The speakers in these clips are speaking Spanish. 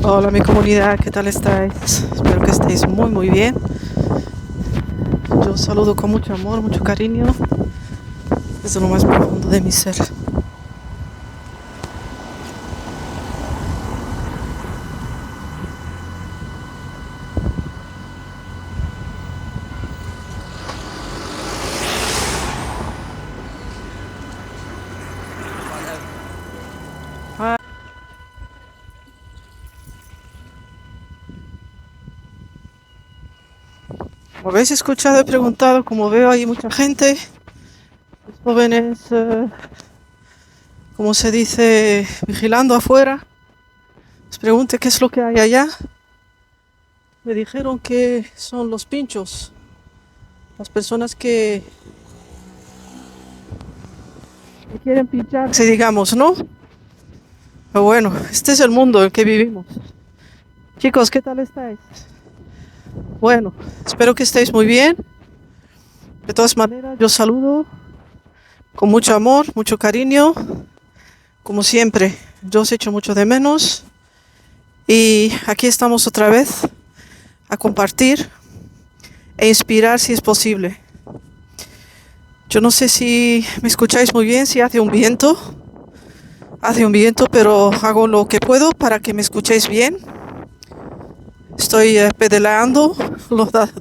Hola mi comunidad, ¿qué tal estáis? Espero que estéis muy bien. Yo os saludo con mucho amor, mucho cariño, desde lo más profundo de mi ser. Ah, como habéis escuchado, he preguntado, como veo hay mucha gente, los jóvenes, como se dice, vigilando afuera. Os pregunté qué es lo que hay allá. Me dijeron que son los pinchos, las personas que quieren pincharse, digamos, ¿no? Pero bueno, este es el mundo en el que vivimos. Chicos, ¿qué tal estáis? Bueno, espero que estéis muy bien. De todas maneras, yo saludo con mucho amor, mucho cariño, como siempre. Yo os echo mucho de menos y aquí estamos otra vez a compartir e inspirar si es posible. Yo no sé si me escucháis muy bien, si hace un viento, pero hago lo que puedo para que me escuchéis bien. Estoy pedaleando,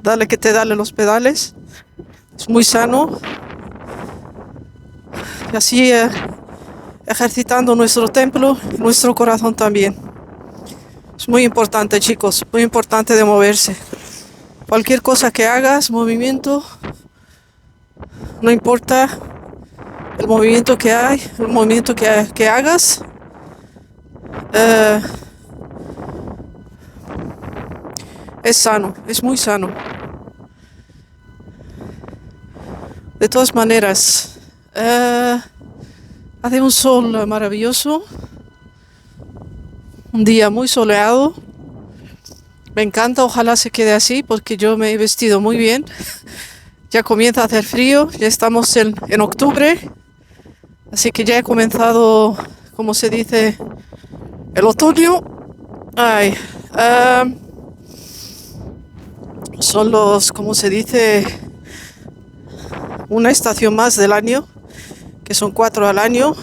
dale que te dale los pedales. Es muy sano y así ejercitando nuestro templo, nuestro corazón también. Es muy importante, chicos, muy importante de moverse. Cualquier cosa que hagas, movimiento, no importa el movimiento que hay, el movimiento que hagas, eh, es sano, es muy sano. De todas maneras, hace un sol maravilloso, un día muy soleado. Me encanta, ojalá se quede así porque yo me he vestido muy bien. Ya comienza a hacer frío, ya estamos en octubre, así que ya he comenzado, como se dice, el otoño. Ay, um, son los, como se dice, una estación más del año, que son 4 al año,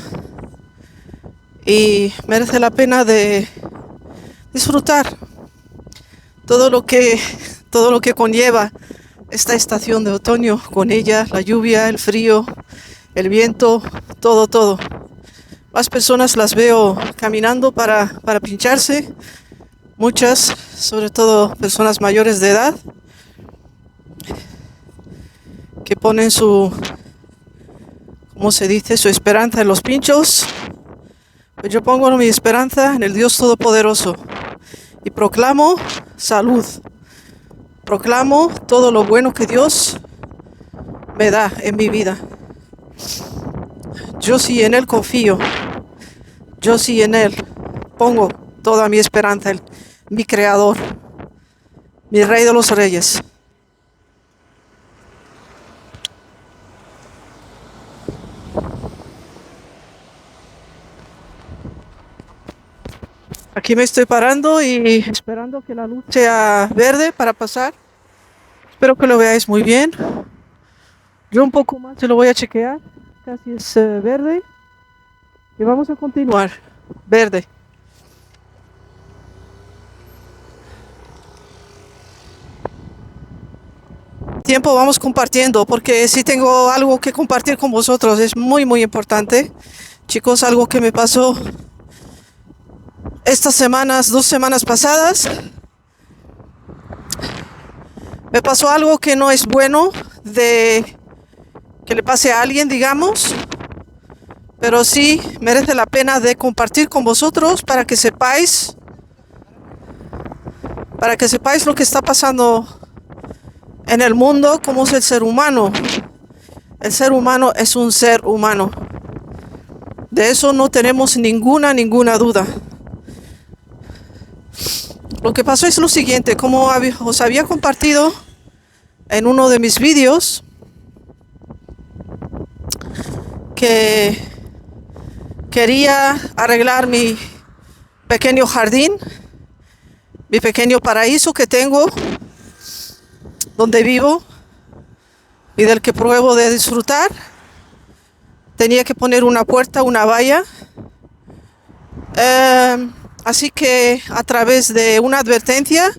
y merece la pena de disfrutar todo lo que, todo lo que conlleva esta estación de otoño, con ella, la lluvia, el frío, el viento, todo. Más personas las veo caminando para pincharse, muchas, sobre todo personas mayores de edad, que ponen su, ¿cómo se dice?, su esperanza en los pinchos. Pues yo pongo mi esperanza en el Dios Todopoderoso y proclamo salud, proclamo todo lo bueno que Dios me da en mi vida. Yo sí en Él confío, yo sí en Él pongo toda mi esperanza, mi Creador, mi Rey de los Reyes. Aquí me estoy parando y esperando que la luz sea verde para pasar. Espero que lo veáis muy bien. Yo un poco más se lo voy a chequear. Casi es verde. Y vamos a continuar. Verde. Tiempo vamos compartiendo porque sí tengo algo que compartir con vosotros. Es muy importante. Chicos, algo que me pasó estas semanas, 2 semanas pasadas. Me pasó algo que no es bueno de que le pase a alguien, digamos, pero sí merece la pena de compartir con vosotros para que sepáis lo que está pasando en el mundo, cómo es el ser humano. El ser humano es un ser humano. De eso no tenemos ninguna duda. Lo que pasó es lo siguiente, como os había compartido en uno de mis vídeos, que quería arreglar mi pequeño jardín mi pequeño paraíso que tengo, donde vivo y del que pruebo de disfrutar, tenía que poner una puerta, una valla. Así que a través de una advertencia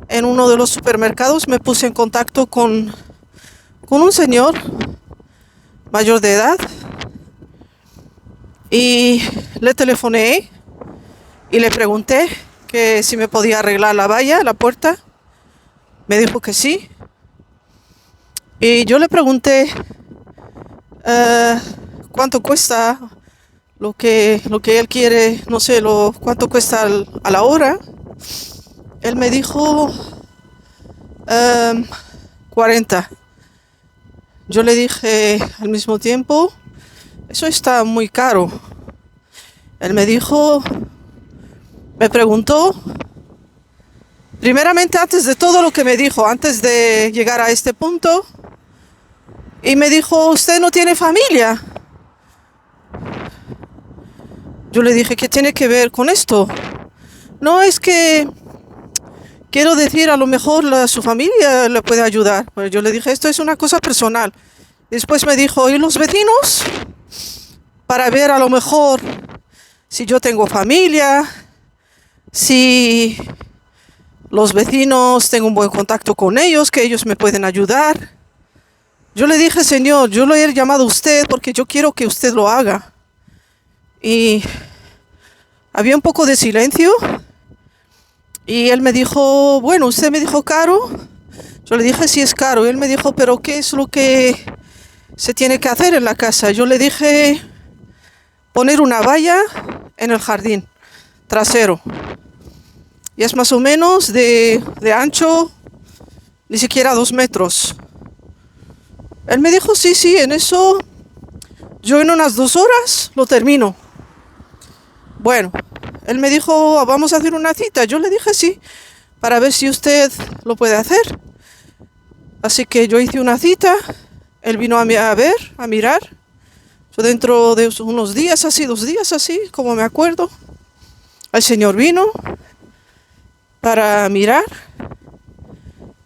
en uno de los supermercados me puse en contacto con un señor mayor de edad y le telefoné y le pregunté que si me podía arreglar la valla, la puerta. Me dijo que sí. Y yo le pregunté cuánto cuesta lo que él quiere, no sé, cuánto cuesta a la hora. Él me dijo 40. Yo le dije al mismo tiempo, eso está muy caro. Él me preguntó, primeramente antes de todo lo que me dijo, antes de llegar a este punto, y me dijo, ¿usted no tiene familia? Yo le dije, ¿qué tiene que ver con esto? No, es que quiero decir, a lo mejor su familia le puede ayudar. Pues yo le dije, esto es una cosa personal. Después me dijo, ¿y los vecinos? Para ver a lo mejor si yo tengo familia, si los vecinos tengo un buen contacto con ellos, que ellos me pueden ayudar. Yo le dije, señor, yo lo he llamado a usted porque yo quiero que usted lo haga. Y había un poco de silencio. Y él me dijo, bueno, usted me dijo caro. Yo le dije, sí es caro. Y él me dijo, pero ¿qué es lo que se tiene que hacer en la casa? Yo le dije, poner una valla en el jardín trasero. Y es más o menos de ancho, ni siquiera 2 metros. Él me dijo, sí, en eso yo en unas 2 horas lo termino. Bueno, él me dijo, vamos a hacer una cita. Yo le dije sí, para ver si usted lo puede hacer. Así que yo hice una cita. Él vino a ver, a mirar. Yo dentro de unos días así, 2 días así, como me acuerdo, el señor vino para mirar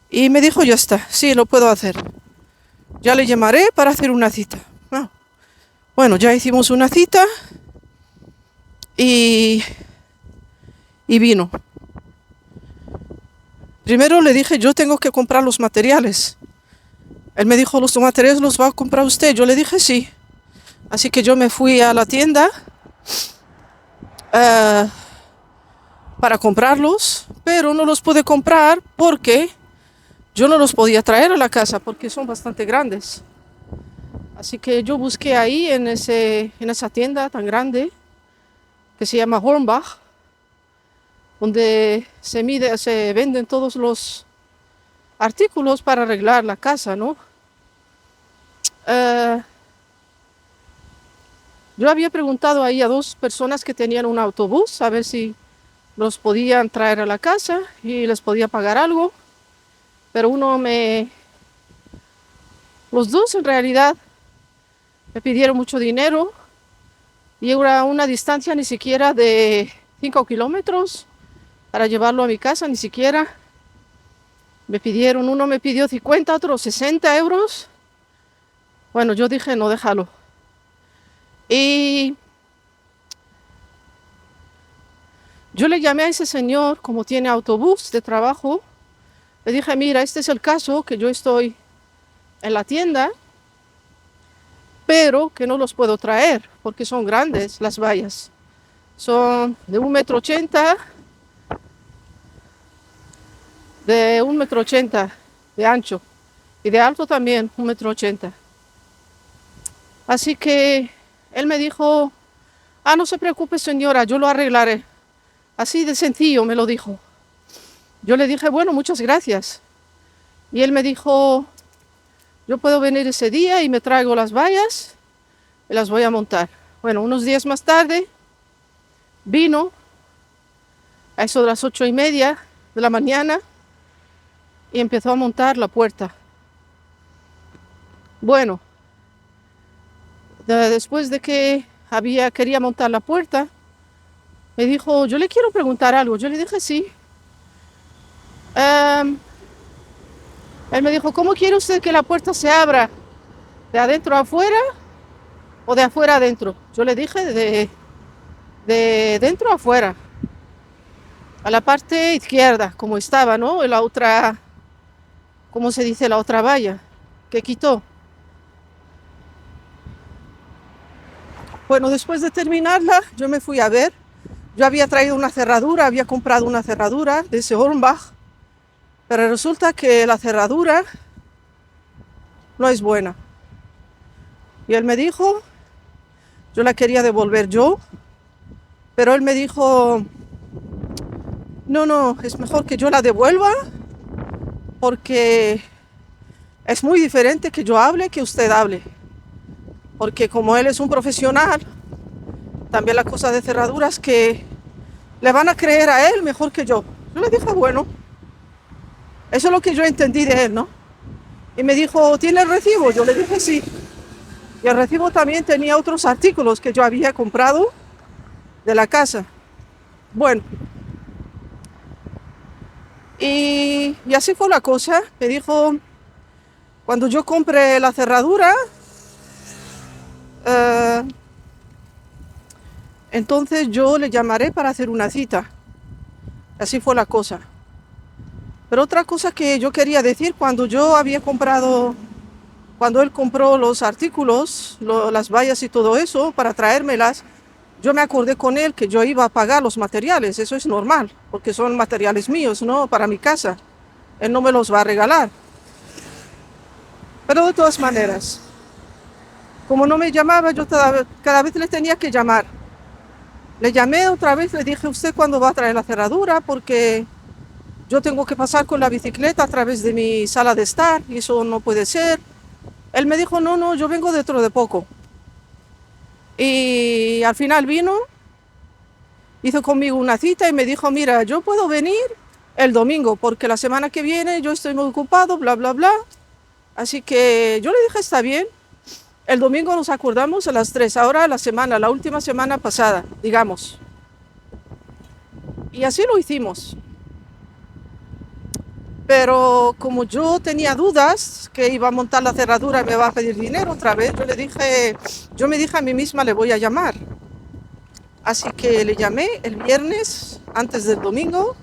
y me dijo, ya está, sí, lo puedo hacer. Ya le llamaré para hacer una cita. Ah, bueno, ya hicimos una cita y vino. Primero le dije, yo tengo que comprar los materiales. Él me dijo, ¿los materiales los va a comprar usted? Yo le dije, sí. Así que yo me fui a la tienda para comprarlos, pero no los pude comprar porque yo no los podía traer a la casa porque son bastante grandes. Así que yo busqué ahí en esa tienda tan grande que se llama Hornbach, donde se venden todos los artículos para arreglar la casa, ¿no? Yo había preguntado ahí a 2 personas que tenían un autobús a ver si los podían traer a la casa y les podía pagar algo, pero los 2 en realidad me pidieron mucho dinero y era una distancia ni siquiera de 5 kilómetros para llevarlo a mi casa, ni siquiera. Uno me pidió 50, otro 60 euros. Bueno, yo dije, no, déjalo. Y yo le llamé a ese señor, como tiene autobús de trabajo, le dije, mira, este es el caso, que yo estoy en la tienda, pero que no los puedo traer porque son grandes las vallas. Son de 1,80 m, de 1,80 m de ancho y de alto también 1,80 m. Así que él me dijo, no se preocupe señora, yo lo arreglaré. Así de sencillo me lo dijo. Yo le dije, bueno, muchas gracias. Y él me dijo, yo puedo venir ese día y me traigo las vallas y las voy a montar. Bueno, unos días más tarde vino a eso de las 8:30 de la mañana y empezó a montar la puerta. Bueno, después de que quería montar la puerta, me dijo, yo le quiero preguntar algo. Yo le dije sí. Em, Él me dijo, ¿cómo quiere usted que la puerta se abra? ¿De adentro a afuera o de afuera a adentro? Yo le dije de dentro a afuera, a la parte izquierda, como estaba, ¿no? En la otra, ¿cómo se dice? La otra valla que quitó. Bueno, después de terminarla, yo me fui a ver. Yo había traído una cerradura, había comprado una cerradura de ese Hornbach, pero resulta que la cerradura no es buena. Y él me dijo, yo la quería devolver yo, pero él me dijo, no, no, es mejor que yo la devuelva porque es muy diferente que yo hable que usted hable. Porque como él es un profesional, también la cosa de cerraduras que le van a creer a él mejor que yo. Yo le dije, bueno, eso es lo que yo entendí de él, ¿no? Y me dijo, ¿tiene el recibo? Yo le dije, sí. Y el recibo también tenía otros artículos que yo había comprado de la casa. Bueno, y así fue la cosa. Me dijo, cuando yo compre la cerradura, eh, entonces yo le llamaré para hacer una cita. Así fue la cosa. Pero otra cosa que yo quería decir, cuando yo había comprado, cuando él compró los artículos, las vallas y todo eso, para traérmelas, yo me acordé con él que yo iba a pagar los materiales. Eso es normal, porque son materiales míos, ¿no? Para mi casa. Él no me los va a regalar. Pero de todas maneras, como no me llamaba, yo cada vez le tenía que llamar. Le llamé otra vez, le dije, ¿usted cuándo va a traer la cerradura? Porque yo tengo que pasar con la bicicleta a través de mi sala de estar y eso no puede ser. Él me dijo, no, no, yo vengo dentro de poco. Y al final vino, hizo conmigo una cita y me dijo, mira, yo puedo venir el domingo porque la semana que viene yo estoy muy ocupado, bla, bla, bla. Así que yo le dije, está bien. El domingo nos acordamos a las 3, ahora la semana, la última semana pasada, digamos. Y así lo hicimos. Pero como yo tenía dudas que iba a montar la cerradura y me va a pedir dinero otra vez, yo me dije a mí misma, le voy a llamar. Así que le llamé el viernes antes del domingo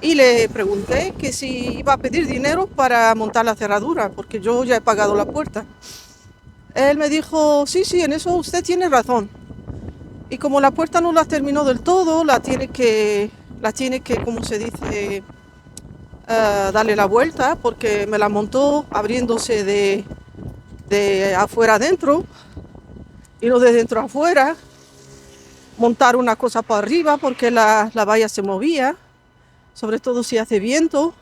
y le pregunté que si iba a pedir dinero para montar la cerradura, porque yo ya he pagado la puerta. Él me dijo, sí, sí, en eso usted tiene razón. Y como la puerta no la terminó del todo, la tiene que, como se dice, darle la vuelta, porque me la montó abriéndose de afuera adentro y no de dentro afuera. Montar una cosa para arriba porque la valla se movía, sobre todo si hace viento.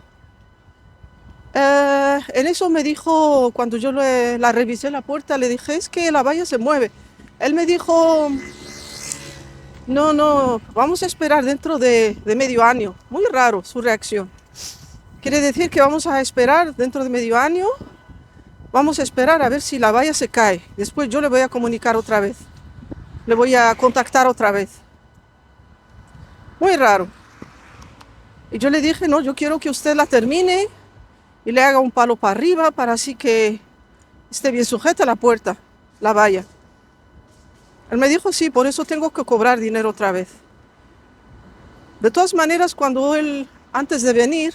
En eso me dijo, cuando yo la revisé la puerta, le dije, es que la valla se mueve. Él me dijo, no, no, vamos a esperar dentro de medio año. Muy raro su reacción. Quiere decir que vamos a esperar dentro de medio año, vamos a esperar a ver si la valla se cae. Después yo le voy a comunicar otra vez, le voy a contactar otra vez. Muy raro. Y yo le dije, no, yo quiero que usted la termine y le haga un palo para arriba para así que esté bien sujeta la puerta, la valla. Él me dijo, sí, por eso tengo que cobrar dinero otra vez. De todas maneras, cuando él, antes de venir,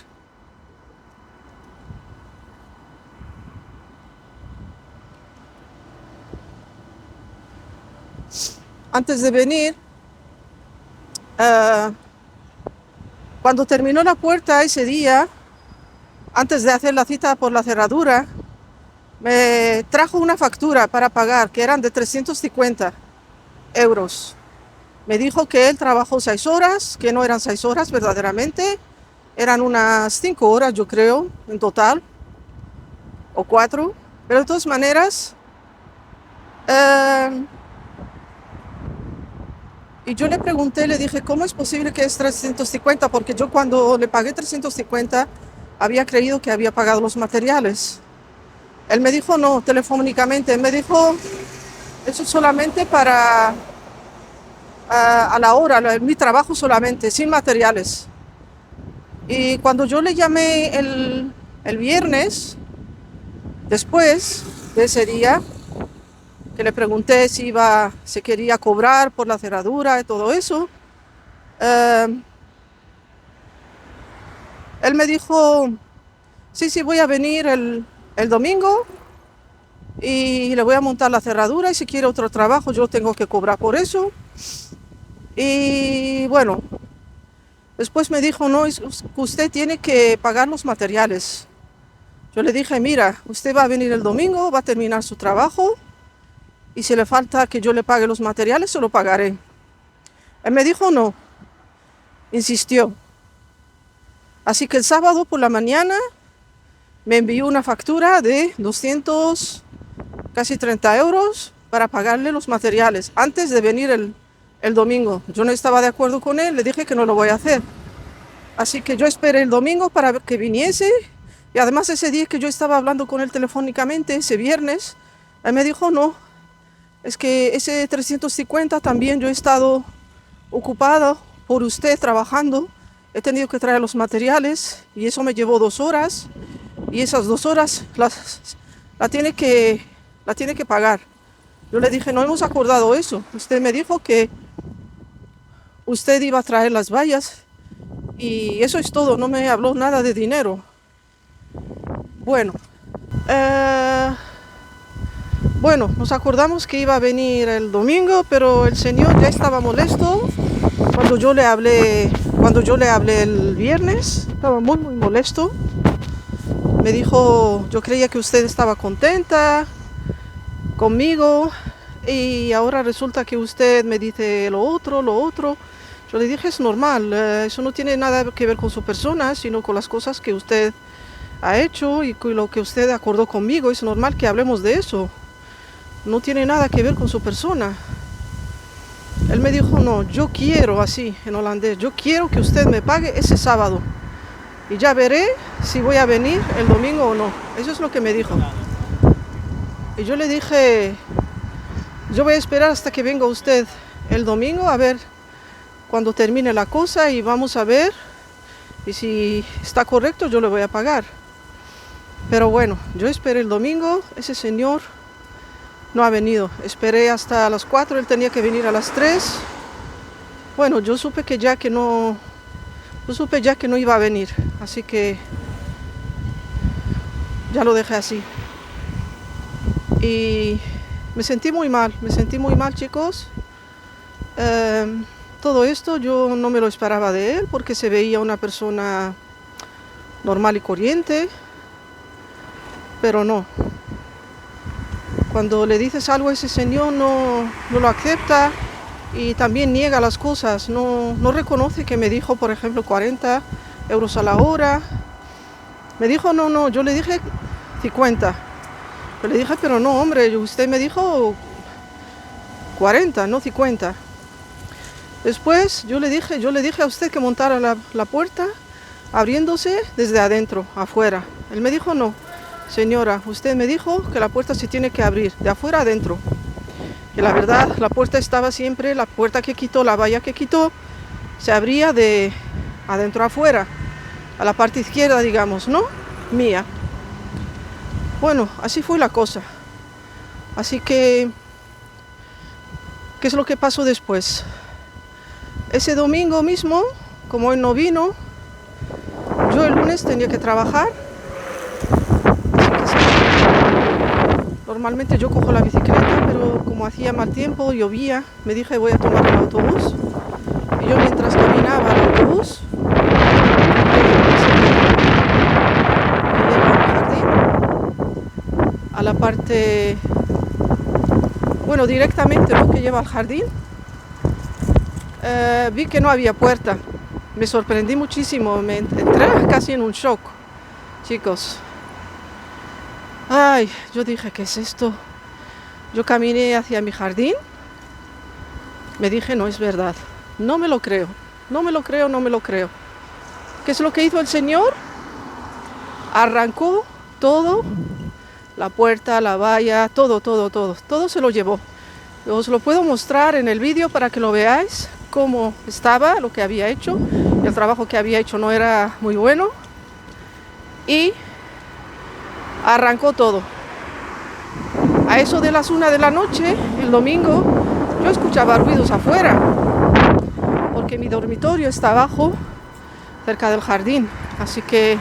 antes de venir, eh, cuando terminó la puerta ese día, antes de hacer la cita por la cerradura, me trajo una factura para pagar, que eran de 350 euros. Me dijo que él trabajó 6 horas, que no eran 6 horas verdaderamente, eran unas 5 horas yo creo, en total, o 4. Pero de todas maneras, y yo le pregunté, le dije, ¿cómo es posible que es 350? Porque yo cuando le pagué 350 había creído que había pagado los materiales. Él me dijo, no, telefónicamente. Él me dijo, eso es solamente para a la hora, mi trabajo solamente, sin materiales. Y cuando yo le llamé el viernes, después de ese día, que le pregunté si se quería cobrar por la cerradura y todo eso, eh, él me dijo, sí, sí, voy a venir el domingo y le voy a montar la cerradura y si quiere otro trabajo yo tengo que cobrar por eso. Y bueno, después me dijo, no, usted tiene que pagar los materiales. Yo le dije, mira, usted va a venir el domingo, va a terminar su trabajo y si le falta que yo le pague los materiales, se lo pagaré. Él me dijo no, insistió. Así que el sábado por la mañana me envió una factura de 200, casi 30 euros para pagarle los materiales antes de venir el domingo. Yo no estaba de acuerdo con él, le dije que no lo voy a hacer. Así que yo esperé el domingo para que viniese y además ese día que yo estaba hablando con él telefónicamente, ese viernes, él me dijo no, es que ese 350 también yo he estado ocupado por usted trabajando, he tenido que traer los materiales y eso me llevó 2 horas y esas 2 horas la tiene que pagar. Yo le dije, no hemos acordado eso. Usted me dijo que usted iba a traer las vallas y eso es todo, no me habló nada de dinero. Bueno, nos acordamos que iba a venir el domingo, pero el señor ya estaba molesto cuando yo le hablé el viernes, estaba muy molesto. Me dijo, yo creía que usted estaba contenta conmigo y ahora resulta que usted me dice lo otro. Yo le dije, es normal, eso no tiene nada que ver con su persona, sino con las cosas que usted ha hecho y con lo que usted acordó conmigo. Es normal que hablemos de eso. No tiene nada que ver con su persona. Él me dijo, no, yo quiero, así en holandés, yo quiero que usted me pague ese sábado. Y ya veré si voy a venir el domingo o no. Eso es lo que me dijo. Y yo le dije, yo voy a esperar hasta que venga usted el domingo a ver cuando termine la cosa y vamos a ver. Y si está correcto yo le voy a pagar. Pero bueno, yo esperé el domingo, ese señor no ha venido. Esperé hasta las 4, él tenía que venir a las 3. Bueno, yo supe ya que no iba a venir, así que ya lo dejé así. Y me sentí muy mal, chicos. Todo esto yo no me lo esperaba de él porque se veía una persona normal y corriente, pero no. Cuando le dices algo a ese señor no lo acepta y también niega las cosas, no reconoce que me dijo, por ejemplo, 40 euros a la hora. Me dijo, no, yo le dije 50. Yo le dije, pero no, hombre, usted me dijo 40, no 50. Después yo le dije a usted que montara la puerta abriéndose desde adentro, afuera. Él me dijo, no, señora, usted me dijo que la puerta se tiene que abrir de afuera adentro. Y la verdad, la puerta estaba siempre, la puerta que quitó, la valla que quitó, se abría de adentro afuera, a la parte izquierda, digamos, ¿no? Mía. Bueno, así fue la cosa. Así que, ¿qué es lo que pasó después? Ese domingo mismo, como él no vino, yo el lunes tenía que trabajar. Normalmente yo cojo la bicicleta, pero como hacía mal tiempo, llovía, me dije voy a tomar el autobús. Y yo mientras caminaba al autobús, a la parte, bueno, directamente lo que lleva al jardín, vi que no había puerta. Me sorprendí muchísimo, me entré casi en un shock, chicos. Ay, yo dije, ¿qué es esto? Yo caminé hacia mi jardín, me dije, no es verdad, no me lo creo. ¿Qué es lo que hizo el señor? Arrancó todo, la puerta, la valla, todo se lo llevó. Os lo puedo mostrar en el vídeo para que lo veáis cómo estaba, lo que había hecho. El trabajo que había hecho no era muy bueno y arrancó todo. A eso de las 1 de la noche, el domingo, yo escuchaba ruidos afuera, porque mi dormitorio está abajo, cerca del jardín. Así que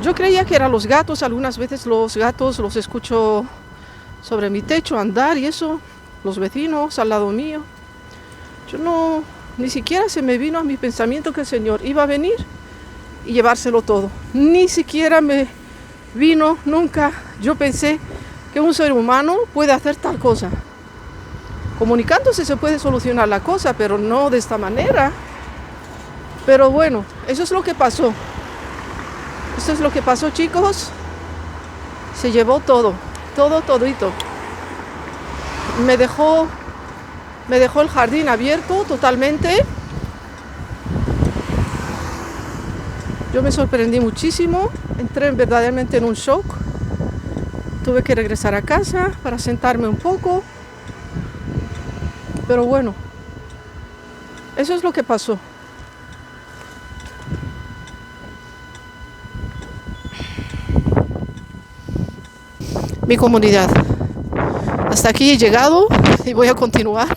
yo creía que eran los gatos. Algunas veces los gatos los escucho sobre mi techo andar y eso, los vecinos al lado mío. Yo no, ni siquiera se me vino a mi pensamiento que el Señor iba a venir y llevárselo todo. Ni siquiera me vino nunca. Yo pensé que un ser humano puede hacer tal cosa. Comunicándose se puede solucionar la cosa, pero no de esta manera. Pero bueno, eso es lo que pasó. Eso es lo que pasó, chicos. Se llevó todo, todito. Me dejó el jardín abierto totalmente. Yo me sorprendí muchísimo. Entré verdaderamente en un shock. Tuve que regresar a casa para sentarme un poco. Pero bueno, eso es lo que pasó. Mi comunidad. Hasta aquí he llegado y voy a continuar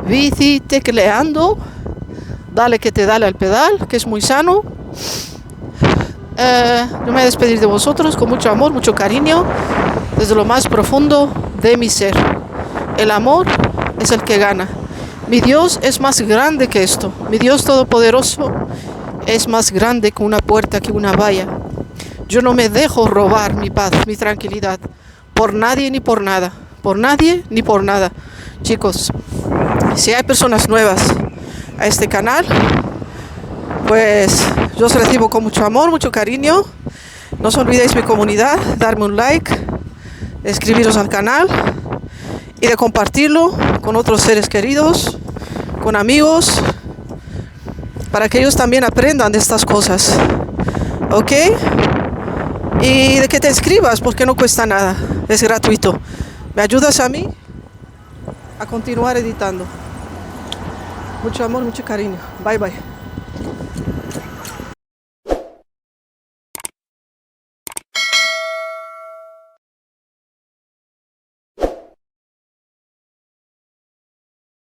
bici tecleando. Dale que te dale al pedal, que es muy sano. Yo me voy a despedir de vosotros con mucho amor, mucho cariño, desde lo más profundo de mi ser. El amor es el que gana. Mi Dios es más grande que esto. Mi Dios todopoderoso es más grande que una puerta, que una valla. Yo no me dejo robar mi paz, mi tranquilidad, por nadie ni por nada. Por nadie ni por nada. Chicos, si hay personas nuevas a este canal, pues yo os recibo con mucho amor, mucho cariño. No os olvidéis, mi comunidad, darme un like, de escribiros al canal y de compartirlo con otros seres queridos, con amigos, para que ellos también aprendan de estas cosas. ¿Ok? Y de que te inscribas, porque no cuesta nada, es gratuito. Me ayudas a mí a continuar editando. Mucho amor, mucho cariño. Bye, bye.